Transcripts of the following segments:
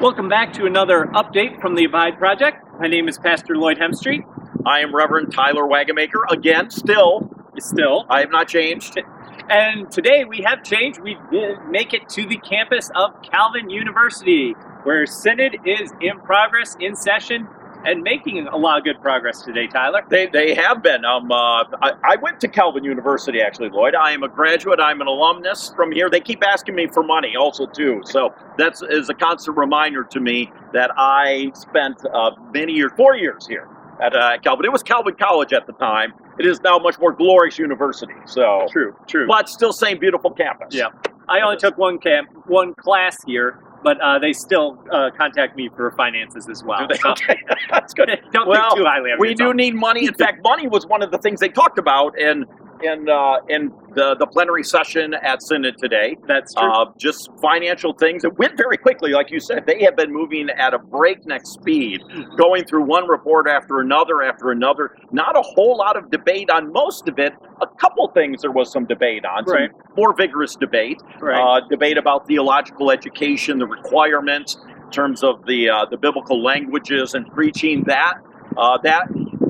Welcome back to another update from the Abide Project. My name is Pastor Lloyd Hemstreet. I am Reverend Tyler Wagenmaker. Again, still. I have not changed. And today we have changed. We did make it to the campus of Calvin University, where Synod is in progress, in session, and making a lot of good progress today, Tyler. They have been. I went to Calvin University, actually, Lloyd. I am a graduate. I'm an alumnus from here. They keep asking me for money also, too. So that is a constant reminder to me that I spent 4 years here at Calvin. It was Calvin College at the time. It is now a much more glorious university. So True. But still same beautiful campus. Yeah. I only took one class here, but they still contact me for finances as well. Do they? So, okay, that's good. Don't think too highly of we yourself. do need money. In fact, money was one of the things they talked about in the plenary session at Synod today. That's true. Just financial things. It went very quickly, like you said. They have been moving at a breakneck speed, going through one report after another. Not a whole lot of debate on most of it. A couple things there was some debate on, Right. some more vigorous debate. Right. Debate about theological education, the requirements in terms of the biblical languages and preaching. That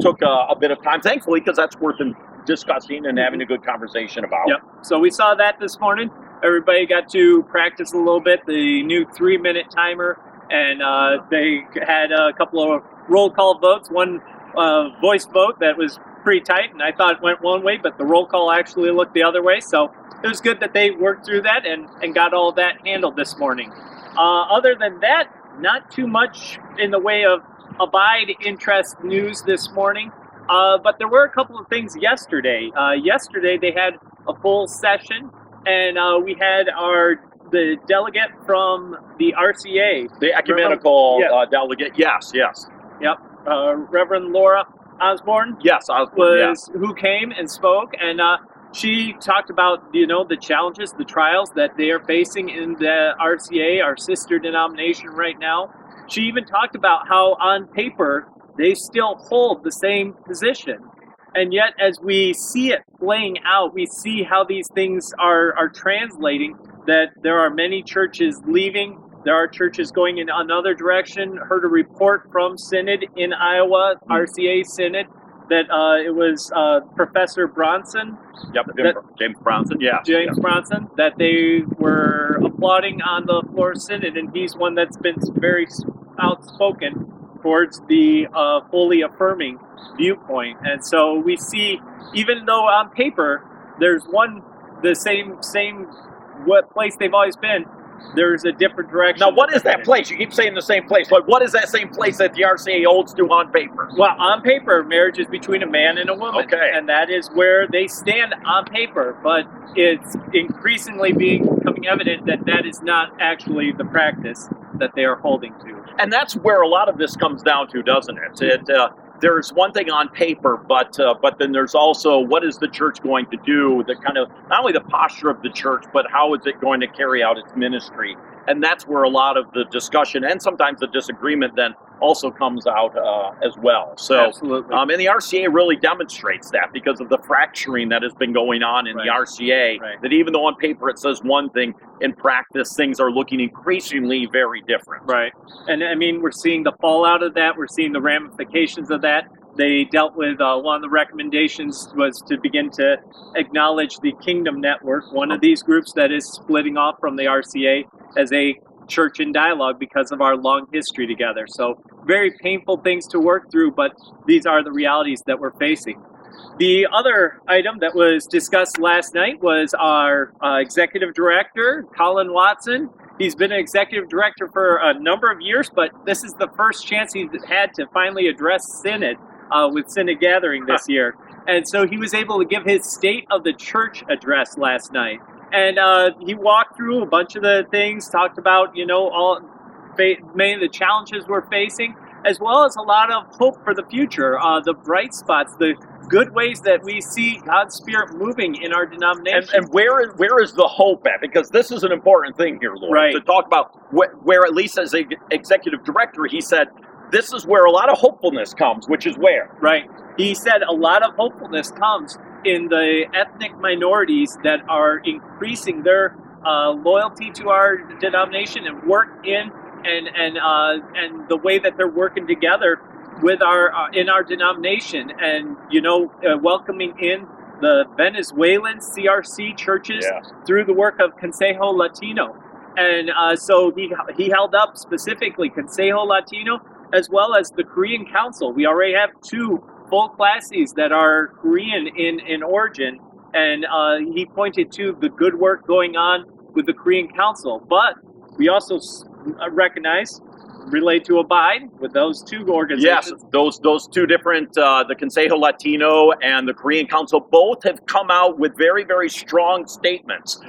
took a bit of time, thankfully, because that's worth discussing and having a good conversation about. Yep. So we saw that this morning. Everybody got to practice a little bit, the new 3-minute timer, and they had a couple of roll call votes, one voice vote that was pretty tight, and I thought it went one way, but the roll call actually looked the other way. So it was good that they worked through that and got all that handled this morning. Other than that, not too much in the way of Abide interest news this morning. But there were a couple of things yesterday. Yesterday they had a full session, and we had the delegate from the RCA. The ecumenical delegate, yes. Yep, Reverend Laura Osborne. Yes, Osborne, who came and spoke, and she talked about the challenges, the trials that they are facing in the RCA, our sister denomination right now. She even talked about how on paper they still hold the same position. And yet, as we see it playing out, we see how these things are translating, that there are many churches leaving. There are churches going in another direction. Heard a report from Synod in Iowa, RCA Synod, that it was Professor Bronson. Yep, James Bronson, yeah. James Bronson, that they were applauding on the floor of Synod, and he's one that's been very outspoken towards the fully affirming viewpoint. And so we see, even though on paper there's the same what place they've always been, there's a different direction. Now, what is that place? You keep saying the same place, but what is that same place that the RCA holds to on paper? Well, on paper, marriage is between a man and a woman. Okay. And that is where they stand on paper, but it's increasingly becoming evident that that is not actually the practice that they are holding to. And that's where a lot of this comes down to, doesn't it? There's one thing on paper, but then there's also what is the church going to do, the kind of, not only the posture of the church, but how is it going to carry out its ministry? And that's where a lot of the discussion and sometimes the disagreement then also comes out as well. So, absolutely. And the RCA really demonstrates that because of the fracturing that has been going on in the RCA, that even though on paper it says one thing, in practice things are looking increasingly very different. Right. And I mean, we're seeing the fallout of that. We're seeing the ramifications of that. They dealt with one of the recommendations was to begin to acknowledge the Kingdom Network, one of these groups that is splitting off from the RCA as a church in dialogue because of our long history together. So very painful things to work through, but these are the realities that we're facing. The other item that was discussed last night was our executive director, Colin Watson. He's been an executive director for a number of years, but this is the first chance he's had to finally address Synod with Synod Gathering this year. And so he was able to give his State of the Church address last night. And he walked through a bunch of the things, talked about, many of the challenges we're facing, as well as a lot of hope for the future, the bright spots, the good ways that we see God's Spirit moving in our denomination. And where is the hope at? Because this is an important thing here, Lord, right. To talk about where at least as an executive director, he said, this is where a lot of hopefulness comes, which is where? Right. He said a lot of hopefulness comes in the ethnic minorities that are increasing their loyalty to our denomination and work in and the way that they're working together with in our denomination, and welcoming in the Venezuelan CRC churches through the work of Consejo Latino. And so he held up specifically Consejo Latino as well as the Korean Council. We already have 2 full classes that are Korean in origin, and he pointed to the good work going on with the Korean Council. But we also recognize, relate to Abide with those 2 organizations. Yes, those 2 different, the Consejo Latino and the Korean Council, both have come out with very, very strong statements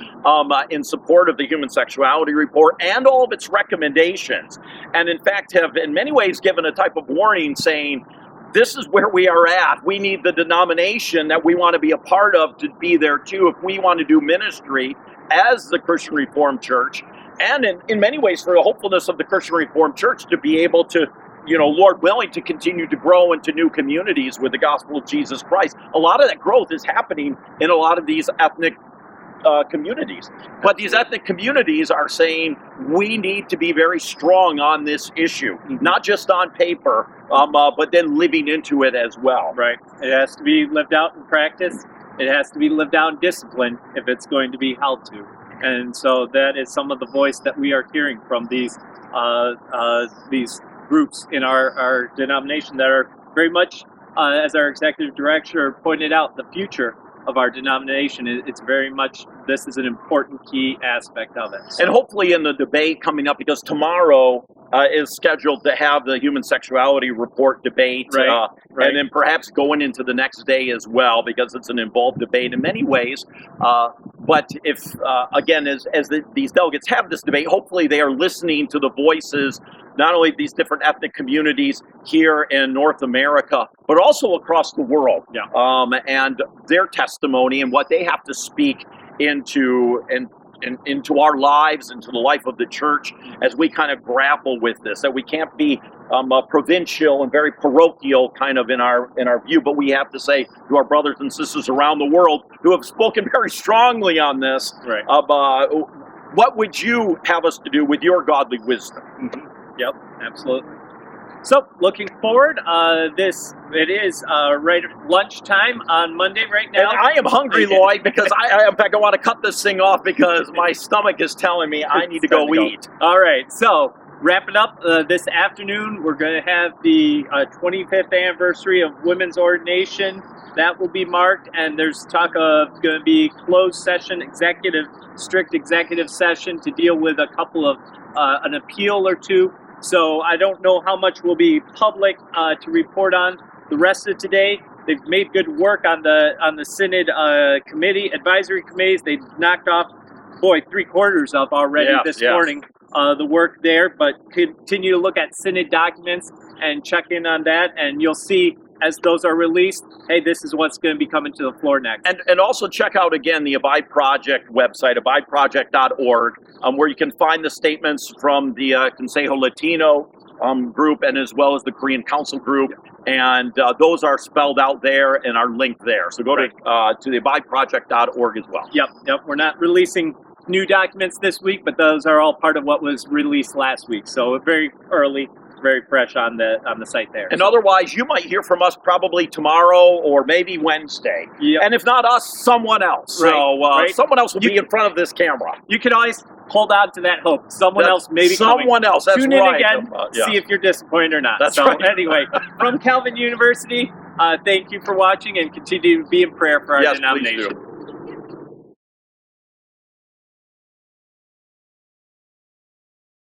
in support of the Human Sexuality Report and all of its recommendations. And in fact have in many ways given a type of warning saying, this is where we are at. We need the denomination that we want to be a part of to be there too if we want to do ministry as the Christian Reformed Church. And in many ways, for the hopefulness of the Christian Reformed Church to be able to, Lord willing, to continue to grow into new communities with the gospel of Jesus Christ. A lot of that growth is happening in a lot of these ethnic communities. But these ethnic communities are saying we need to be very strong on this issue, not just on paper, but then living into it as well. Right. It has to be lived out in practice. It has to be lived out in discipline if it's going to be held to. And so that is some of the voice that we are hearing from these groups in our denomination that are very much, as our executive director pointed out, the future of our denomination. It's very much, this is an important key aspect of it. So. And hopefully in the debate coming up, because tomorrow is scheduled to have the Human Sexuality Report debate, right. And then perhaps going into the next day as well, because it's an involved debate in many ways. But if, again, as these delegates have this debate, hopefully they are listening to the voices, not only these different ethnic communities here in North America, but also across the world, and their testimony and what they have to speak into our lives, into the life of the church, as we kind of grapple with this. That we can't be provincial and very parochial kind of in our view, but we have to say to our brothers and sisters around the world who have spoken very strongly on this, right. What would you have us to do with your godly wisdom? Mm-hmm. Yep, absolutely. So, looking forward, it is right at lunchtime on Monday right now. And I am hungry, Lloyd, because in fact, I want to cut this thing off because my stomach is telling me I need to go eat. All right, so wrapping up this afternoon, we're going to have the 25th anniversary of women's ordination. That will be marked, and there's talk of going to be closed session, strict executive session to deal with a couple of an appeal or 2. So I don't know how much will be public to report on the rest of today. They've made good work on the Synod advisory committees. They knocked off, 3/4 of already this morning the work there. But continue to look at Synod documents and check in on that, and you'll see as those are released, hey, this is what's going to be coming to the floor next. And also check out, again, the Abide Project website, abideproject.org, where you can find the statements from the Consejo Latino group and as well as the Korean Council group. And those are spelled out there and are linked there. So go to the abideproject.org as well. Yep. We're not releasing new documents this week, but those are all part of what was released last week. So very early, very fresh on the site there. And otherwise, you might hear from us probably tomorrow or maybe Wednesday. Yep. And if not us, someone else. Right. So someone else will be in front of this camera. You can always hold on to that hope. Someone else maybe coming. Someone else, that's Tune right. in again, see if you're disappointed or not. That's right. Anyway, from Calvin University, thank you for watching and continue to be in prayer for our denomination. Please do.